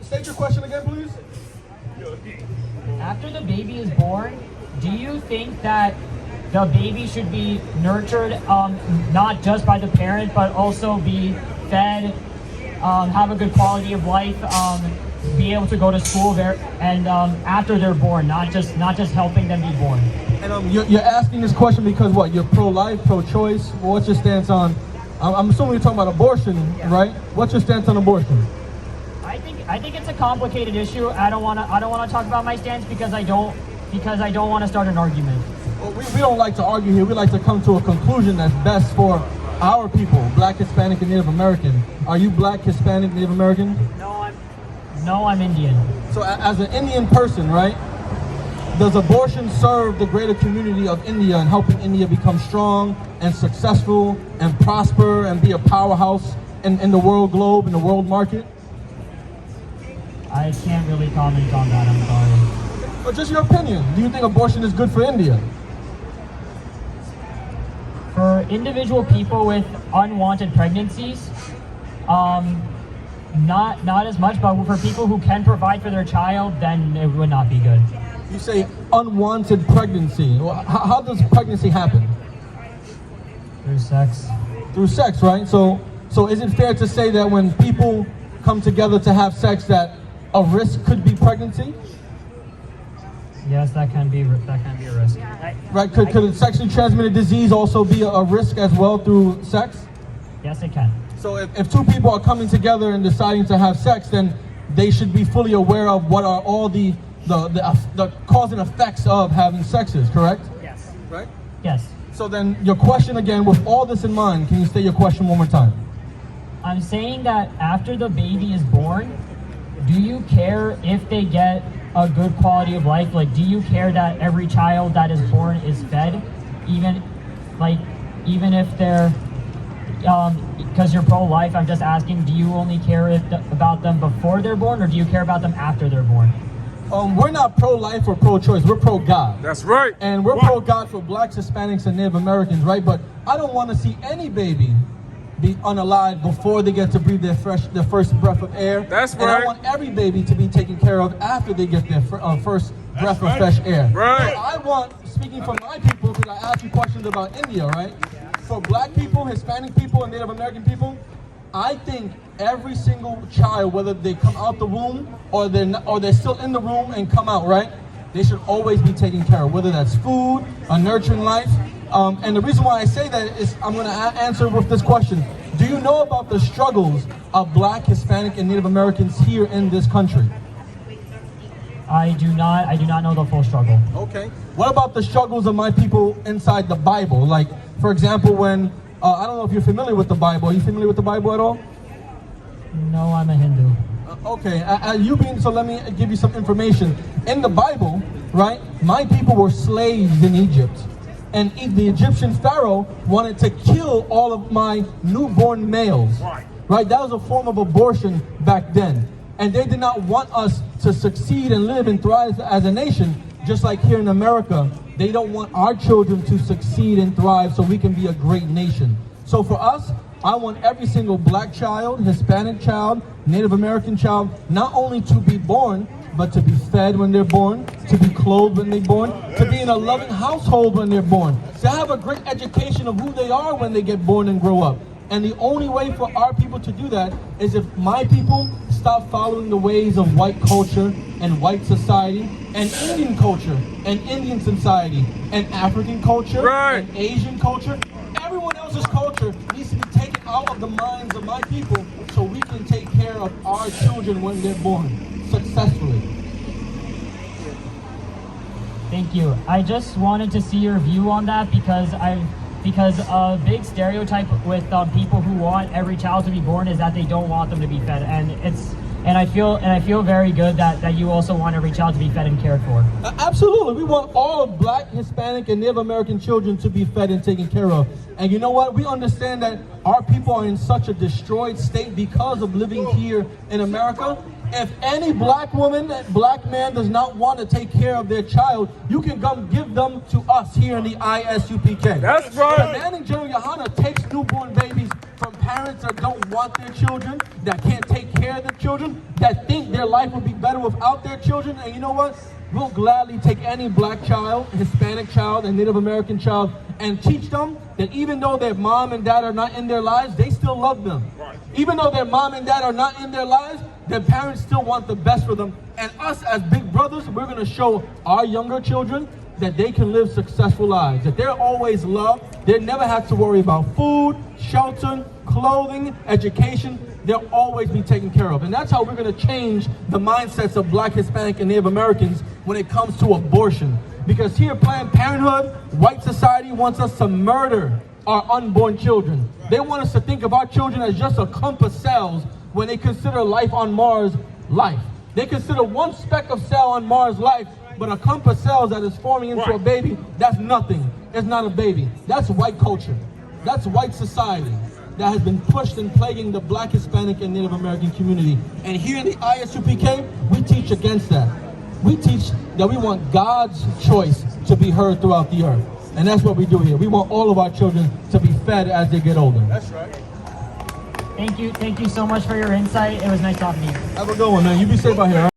State your question again, please. After the baby is born, do you think that the baby should be nurtured not just by the parent, but also be fed, have a good quality of life, be able to go to school there, and after they're born, not just helping them be born? And you're asking this question because what? You're pro-life, pro-choice. What's your stance on? I'm assuming you're talking about abortion, right? What's your stance on abortion? I think it's a complicated issue. I don't want to talk about my stance because I don't want to start an argument. Well, we don't like to argue here. We like to come to a conclusion that's best for our people, Black, Hispanic, and Native American. Are you Black, Hispanic, Native American? No, I'm Indian. So as an Indian person, right, does abortion serve the greater community of India and helping India become strong and successful and prosper and be a powerhouse in the world globe, in the world market? I can't really comment on that, I'm sorry. But just your opinion. Do you think abortion is good for India? For individual people with unwanted pregnancies, not as much, but for people who can provide for their child, then it would not be good. You say unwanted pregnancy. How does pregnancy happen? Through sex. Through sex, right? So is it fair to say that when people come together to have sex that a risk could be pregnancy? Yes, that can be a risk. Right, could a sexually transmitted disease also be a risk as well through sex? Yes, it can. So if two people are coming together and deciding to have sex, then they should be fully aware of what are all the cause and effects of having sex is, correct? Yes. Right? Yes. So then your question again, with all this in mind, can you state your question one more time? I'm saying that after the baby is born, do you care if they get a good quality of life? Like, do you care that every child that is born is fed, even if they're, because you're pro-life, I'm just asking, do you only care about them before they're born, or do you care about them after they're born? We're not pro-life or pro-choice, we're pro-God. That's right. And we're pro-God for Blacks, Hispanics, and Native Americans, right? But I don't want to see any baby be unalive before they get to breathe their first breath of air. That's right. And I want every baby to be taken care of after they get their first breath of fresh air. Right. So I want, speaking for my people, because I asked you questions about India, right? For Black people, Hispanic people, and Native American people, I think every single child, whether they come out the womb or they're still in the womb and come out, right? They should always be taken care of, whether that's food, a nurturing life. And the reason why I say that is I'm going to answer with this question. Do you know about the struggles of Black, Hispanic, and Native Americans here in this country? I do not know the full struggle. Okay. What about the struggles of my people inside the Bible? Like, for example, when, I don't know if you're familiar with the Bible. Are you familiar with the Bible at all? No, I'm a Hindu. Okay, so let me give you some information. In the Bible, right, my people were slaves in Egypt. And the Egyptian Pharaoh wanted to kill all of my newborn males. Right? That was a form of abortion back then. And they did not want us to succeed and live and thrive as a nation, just like here in America. They don't want our children to succeed and thrive so we can be a great nation. So for us, I want every single Black child, Hispanic child, Native American child, not only to be born, but to be fed when they're born, to be clothed when they're born, to be in a loving household when they're born, to have a great education of who they are when they get born and grow up. And the only way for our people to do that is if my people stop following the ways of white culture and white society and Indian culture and Indian society and African culture and Asian culture. Everyone else's culture needs to be taken out of the minds of my people so we can take care of our children when they're born successfully. Thank you. I just wanted to see your view on that because a big stereotype with people who want every child to be born is that they don't want them to be fed, and I feel very good that you also want every child to be fed and cared for. Absolutely. We want all of Black, Hispanic, and Native American children to be fed and taken care of. And you know what? We understand that our people are in such a destroyed state because of living here in America. If any Black woman, Black man does not want to take care of their child, you can come give them to us here in the ISUPK. That's right. Commanding General Yohana takes newborn babies from parents that don't want their children, that can't take care of their children, that think their life would be better without their children. And you know what? We'll gladly take any black child, Hispanic child, and Native American child and teach them that even though their mom and dad are not in their lives, they still love them. Even though their mom and dad are not in their lives, their parents still want the best for them. And us as big brothers, we're going to show our younger children that they can live successful lives, that they're always loved. They never have to worry about food, shelter, clothing, education. They'll always be taken care of. And that's how we're going to change the mindsets of Black, Hispanic, and Native Americans when it comes to abortion. Because here, Planned Parenthood, white society wants us to murder our unborn children. They want us to think of our children as just a clump of cells when they consider life on Mars life. They consider one speck of cell on Mars life, but a clump of cells that is forming into a baby, that's nothing. It's not a baby. That's white culture. That's white society that has been pushed and plaguing the Black, Hispanic, and Native American community. And here in the ISUPK, we teach against that. We teach that we want God's choice to be heard throughout the earth. And that's what we do here. We want all of our children to be fed as they get older. That's right. Thank you so much for your insight. It was nice talking to you. Have a good one, man. You be safe out here.